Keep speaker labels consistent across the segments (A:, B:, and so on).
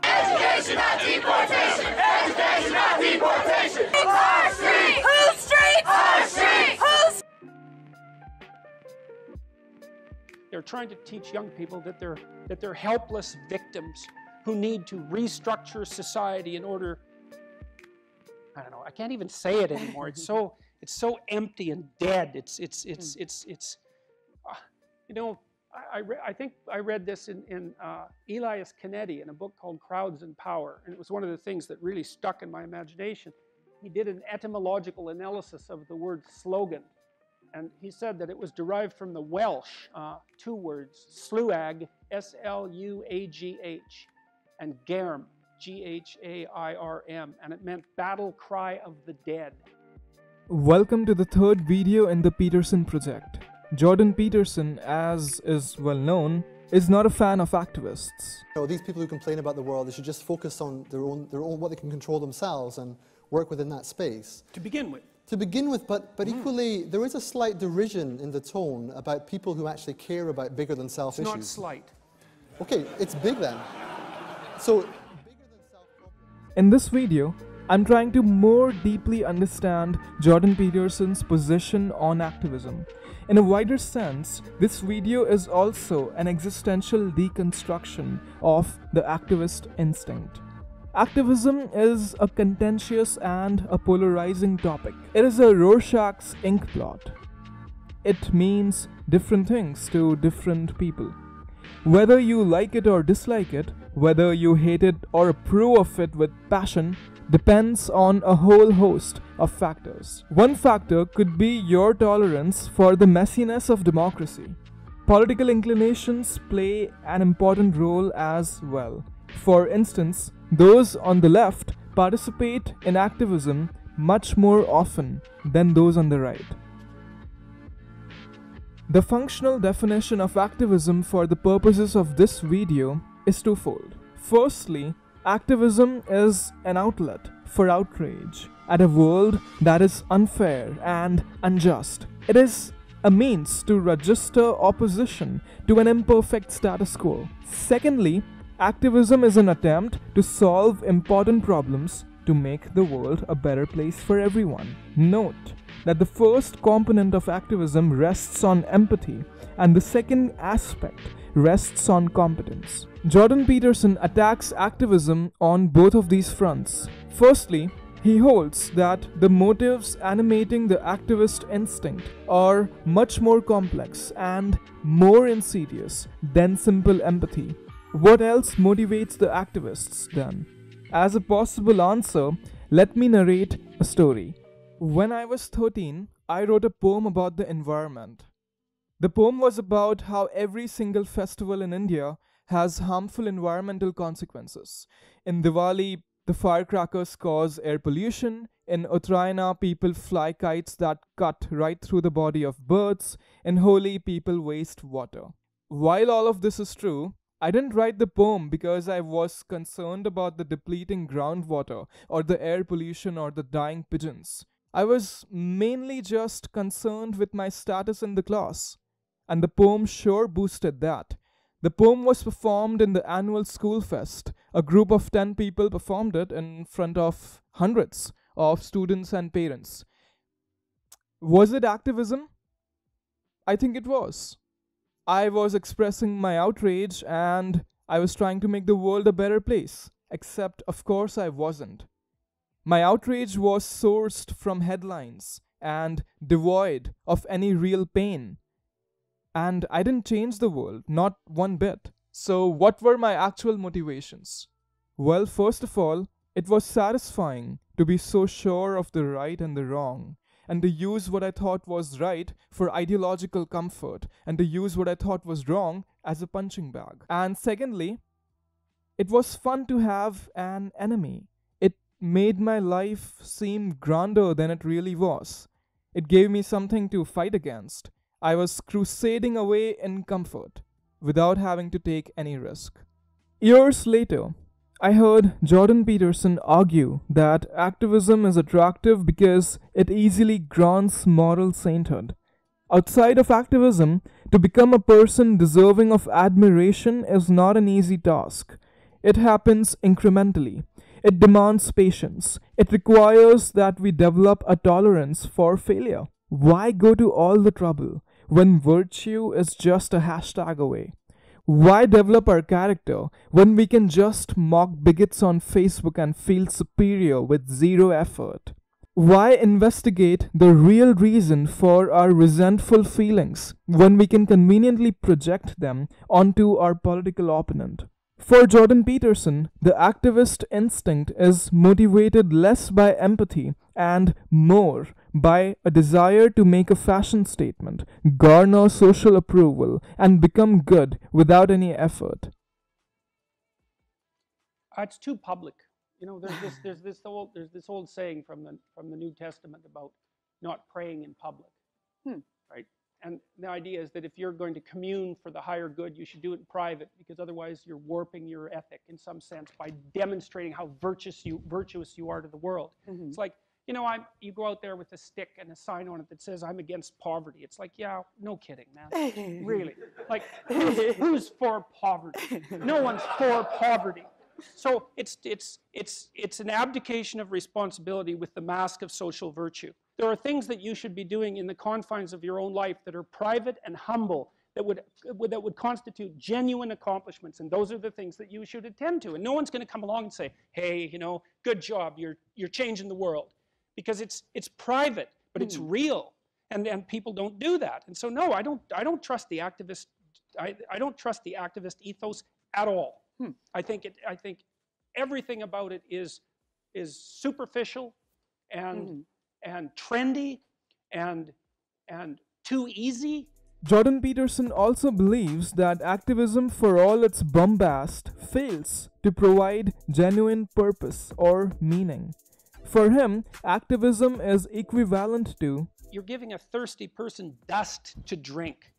A: Education, not deportation! Education, not deportation! Our street! Whose street? Our street! Whose?
B: They're trying to teach young people that they're helpless victims who need to restructure society in order. I don't know. I can't even say it anymore. It's so empty and dead. You know. I think I read this in Elias Canetti in a book called Crowds and Power, and it was one of the things that really stuck in my imagination. He did an etymological analysis of the word slogan, and he said that it was derived from the Welsh, two words, sluag, S-L-U-A-G-H, and germ, G-H-A-I-R-M, and it meant battle cry of the dead.
C: Welcome to the third video in the Peterson Project. Jordan Peterson, as is well known, is not a fan of activists.
D: These people who complain about the world, they should just focus on their own what they can control themselves and work within that space.
B: To begin with.
D: To begin with, but equally, there is a slight derision in the tone about people who actually care about bigger than self issues.
B: It's not slight.
D: Okay, it's big then. So, bigger than self problems.
C: In this video, I'm trying to more deeply understand Jordan Peterson's position on activism. In a wider sense, this video is also an existential deconstruction of the activist instinct. Activism is a contentious and a polarizing topic. It is a Rorschach's ink blot. It means different things to different people. Whether you like it or dislike it, whether you hate it or approve of it with passion, depends on a whole host of factors. One factor could be your tolerance for the messiness of democracy. Political inclinations play an important role as well. For instance, those on the left participate in activism much more often than those on the right. The functional definition of activism for the purposes of this video is twofold. Firstly, activism is an outlet for outrage at a world that is unfair and unjust. It is a means to register opposition to an imperfect status quo. Secondly, activism is an attempt to solve important problems to make the world a better place for everyone. Note that the first component of activism rests on empathy, and the second aspect rests on competence. Jordan Peterson attacks activism on both of these fronts. Firstly, he holds that the motives animating the activist instinct are much more complex and more insidious than simple empathy. What else motivates the activists then? As a possible answer, let me narrate a story. When I was 13, I wrote a poem about the environment. The poem was about how every single festival in India has harmful environmental consequences. In Diwali, the firecrackers cause air pollution. In Uttarayana, people fly kites that cut right through the body of birds. In Holi, people waste water. While all of this is true, I didn't write the poem because I was concerned about the depleting groundwater or the air pollution or the dying pigeons. I was mainly just concerned with my status in the class, and the poem sure boosted that. The poem was performed in the annual school fest. A group of 10 people performed it in front of hundreds of students and parents. Was it activism? I think it was. I was expressing my outrage and I was trying to make the world a better place. Except, of course, I wasn't. My outrage was sourced from headlines and devoid of any real pain. And I didn't change the world, not one bit. So what were my actual motivations? Well, first of all, it was satisfying to be so sure of the right and the wrong, and to use what I thought was right for ideological comfort, and to use what I thought was wrong as a punching bag. And secondly, it was fun to have an enemy. It made my life seem grander than it really was. It gave me something to fight against. I was crusading away in comfort, without having to take any risk. Years later, I heard Jordan Peterson argue that activism is attractive because it easily grants moral sainthood. Outside of activism, to become a person deserving of admiration is not an easy task. It happens incrementally. It demands patience. It requires that we develop a tolerance for failure. Why go to all the trouble when virtue is just a hashtag away? Why develop our character when we can just mock bigots on Facebook and feel superior with zero effort? Why investigate the real reason for our resentful feelings when we can conveniently project them onto our political opponent? For Jordan Peterson, the activist instinct is motivated less by empathy and more by a desire to make a fashion statement, garner social approval, and become good without any effort.
B: It's too public. You know, there's this old saying from the New Testament about not praying in public, right? And the idea is that if you're going to commune for the higher good, you should do it in private, because otherwise you're warping your ethic in some sense by demonstrating how virtuous you are to the world. It's like, you know, you go out there with a stick and a sign on it that says, "I'm against poverty." It's like, yeah, no kidding, man. Really. Like, who's for poverty? No one's for poverty. So it's an abdication of responsibility with the mask of social virtue. There are things that you should be doing in the confines of your own life that are private and humble, that would constitute genuine accomplishments, and those are the things that you should attend to. And no one's going to come along and say, "Hey, you know, good job, you're changing the world," because it's private, but it's real, and people don't do that. And so no, I don't trust the activist. I don't trust the activist ethos at all. I think everything about it is superficial and trendy and too easy.
C: Jordan Peterson also believes that activism, for all its bombast, fails to provide genuine purpose or meaning. For him, activism is equivalent to,
B: you're giving a thirsty person dust to drink.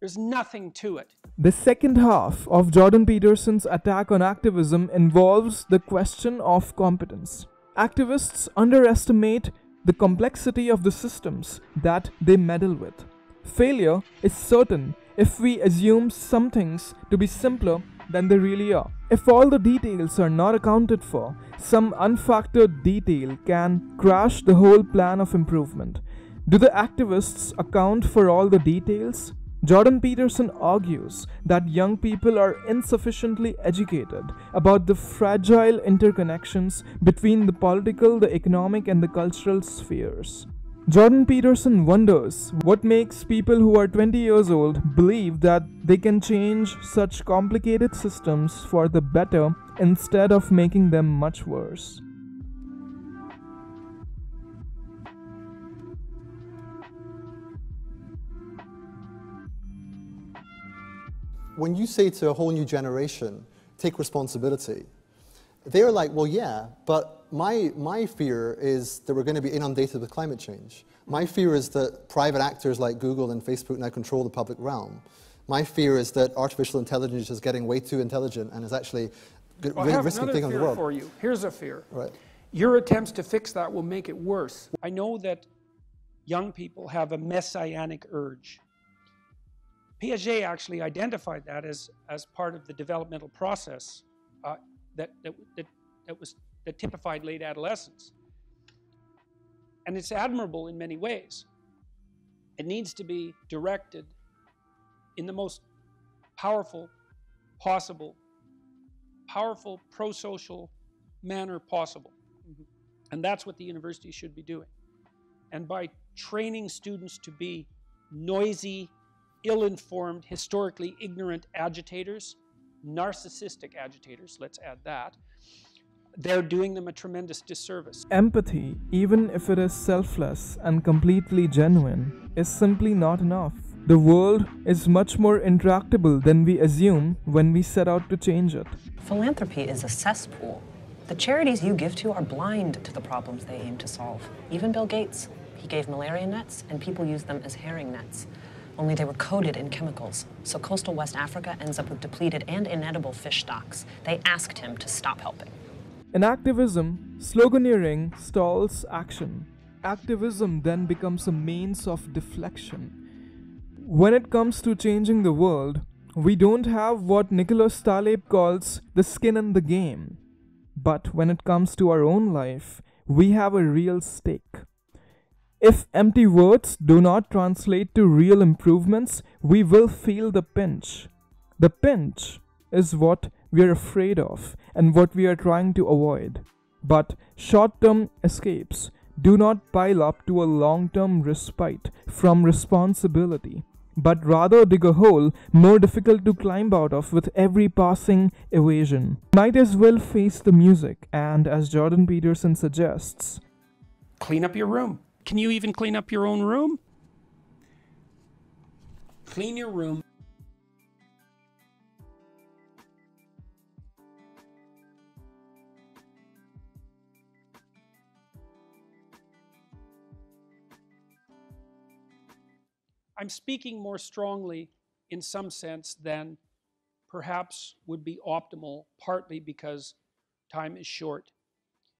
B: There's nothing to it.
C: The second half of Jordan Peterson's attack on activism involves the question of competence. Activists underestimate the complexity of the systems that they meddle with. Failure is certain if we assume some things to be simpler than they really are. If all the details are not accounted for, some unfactored detail can crash the whole plan of improvement. Do the activists account for all the details? Jordan Peterson argues that young people are insufficiently educated about the fragile interconnections between the political, the economic, and the cultural spheres. Jordan Peterson wonders what makes people who are 20 years old believe that they can change such complicated systems for the better instead of making them much worse.
D: When you say to a whole new generation, take responsibility, they're like, well, yeah, but my fear is that we're going to be inundated with climate change. My fear is that private actors like Google and Facebook now control the public realm. My fear is that artificial intelligence is getting way too intelligent and is actually risking taking on the world.
B: For you. Here's a fear.
D: Right.
B: Your attempts to fix that will make it worse. I know that young people have a messianic urge. Piaget actually identified that as part of the developmental process that typified late adolescence. And it's admirable in many ways. It needs to be directed in the most powerful, pro-social manner possible. And that's what the university should be doing. And by training students to be noisy, ill-informed, historically ignorant agitators, narcissistic agitators, let's add that, they're doing them a tremendous disservice.
C: Empathy, even if it is selfless and completely genuine, is simply not enough. The world is much more intractable than we assume when we set out to change it.
E: Philanthropy is a cesspool. The charities you give to are blind to the problems they aim to solve. Even Bill Gates, he gave malaria nets and people used them as herring nets. Only they were coated in chemicals, so coastal West Africa ends up with depleted and inedible fish stocks. They asked him to stop helping.
C: In activism, sloganeering stalls action. Activism then becomes a means of deflection. When it comes to changing the world, We don't have what Nicholas Taleb calls the skin in the game. But when it comes to our own life, we have a real stake. If empty words do not translate to real improvements, we will feel the pinch. The pinch is what we are afraid of and what we are trying to avoid. But short-term escapes do not pile up to a long-term respite from responsibility, but rather dig a hole more difficult to climb out of with every passing evasion. Might as well face the music, and as Jordan Peterson suggests,
B: clean up your room. Can you even clean up your own room? Clean your room. I'm speaking more strongly in some sense than perhaps would be optimal, partly because time is short.